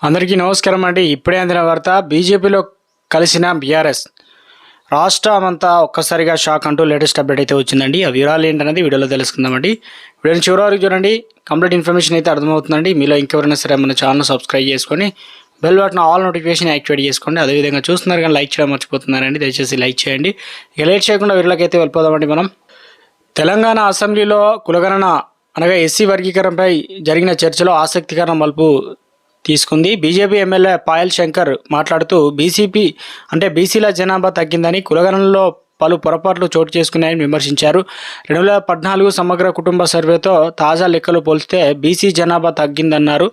అందరికీ నమస్కారం అండి. ఇప్పుడే అందిన వార్త, బీజేపీలో కలిసిన బీఆర్ఎస్ రాష్ట్రమంతా ఒక్కసారిగా షాక్ అంటూ లేటెస్ట్ అప్డేట్ అయితే వచ్చిందండి. ఆ వివరాలు ఏంటనేది వీడియోలో తెలుసుకుందామండి. వీడియోని చివరి వరకు చూడండి, కంప్లీట్ ఇన్ఫర్మేషన్ అయితే అర్థమవుతుందండి. మీలో ఇంకెవరైనా సరే మన ఛానల్ సబ్స్క్రైబ్ చేసుకొని bell button all notification activate చేసుకోండి. అదేవిధంగా చూస్తున్నారు కానీ లైక్ చేయడం మర్చిపోతున్నారండి, దయచేసి లైక్ చేయండి. ఇక లేట్ చేయకుండా వీడియోలోకి అయితే వెళ్ళిపోదామండి. మనం తెలంగాణ అసెంబ్లీలో కులగణన అనగా ఎస్సీ వర్గీకరణపై జరిగిన చర్చలో ఆసక్తికర మలుపు తీసుకుంది. బీజేపీ ఎమ్మెల్యే పాయల్ శంకర్ మాట్లాడుతూ బీసీల జనాభా తగ్గిందని, కులగణనలో పలు పొరపాట్లు చోటు చేసుకున్నాయని విమర్శించారు. 2014 సమగ్ర కుటుంబ సర్వేతో తాజా లెక్కలు పోల్చితే బీసీ జనాభా తగ్గిందన్నారు.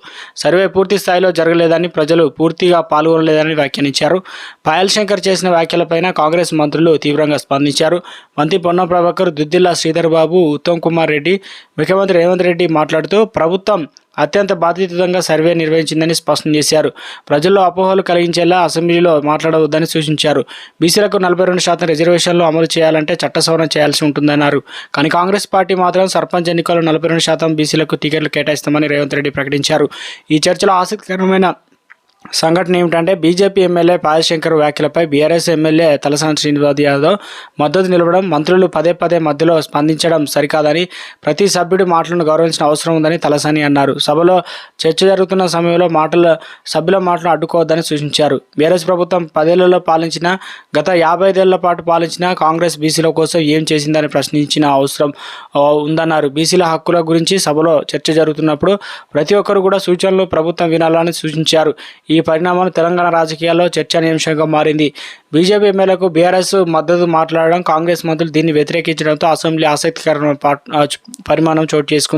సర్వే పూర్తి స్థాయిలో జరగలేదని, ప్రజలు పూర్తిగా పాల్గొనలేదని వ్యాఖ్యానించారు. పాయల్ శంకర్ చేసిన వ్యాఖ్యలపైన కాంగ్రెస్ మంత్రులు తీవ్రంగా స్పందించారు. మంత్రి పొన్నం ప్రభాకర్, దుద్దిల్ల శ్రీధర్ బాబు, ఉత్తమ్ కుమార్ రెడ్డి, ముఖ్యమంత్రి రేవంత్ రెడ్డి మాట్లాడుతూ ప్రభుత్వం అత్యంత బాధ్యతగా సర్వే నిర్వహించిందని స్పష్టం చేశారు. ప్రజల్లో అపోహలు కలిగించేలా అసెంబ్లీలో మాట్లాడవద్దని సూచించారు. బీసీలకు 42% రిజర్వేషన్లు అమలు చేయాలంటే చట్ట సవరణ చేయాల్సి ఉంటుందన్నారు. కానీ కాంగ్రెస్ పార్టీ మాత్రం సర్పంచ్ ఎన్నికల్లో 42% బీసీలకు టికెట్లు కేటాయిస్తామని రేవంత్ రెడ్డి ప్రకటించారు. ఈ చర్చలో ఆసక్తికరమైన సంఘటన ఏమిటంటే, బీజేపీ ఎమ్మెల్యే పాయల్ శంకర్ వ్యాఖ్యలపై బీఆర్ఎస్ ఎమ్మెల్యే తలసాని శ్రీనివాస్ యాదవ్ మద్దతు నిలవడం, మంత్రులు పదే మధ్యలో స్పందించడం సరికాదని, ప్రతి సభ్యుడి మాటలను గౌరవించిన అవసరం ఉందని తలసాని అన్నారు. సభలో చర్చ జరుగుతున్న సమయంలో సభ్యుల మాటలను అడ్డుకోవద్దని సూచించారు. బీఆర్ఎస్ ప్రభుత్వం 10 ఏళ్లలో పాలించిన, గత 55 ఏళ్ల పాటు పాలించిన కాంగ్రెస్ బీసీల కోసం ఏం చేసిందని ప్రశ్నించిన అవసరం ఉందన్నారు. బీసీల హక్కుల గురించి సభలో చర్చ జరుగుతున్నప్పుడు ప్రతి ఒక్కరు కూడా సూచనలు ప్రభుత్వం వినాలని సూచించారు. ఈ పరిణామం తెలంగాణ రాజకీయాల్లో చర్చనీయాంశంగా మారింది. బీజేపీ ఎమ్మెల్యేలకు బీఆర్ఎస్ మద్దతు మాట్లాడడం, కాంగ్రెస్ మంత్రులు దీన్ని వ్యతిరేకించడంతో అసెంబ్లీ ఆసక్తికరమైన పరిమాణం చోటు చేసుకుంది.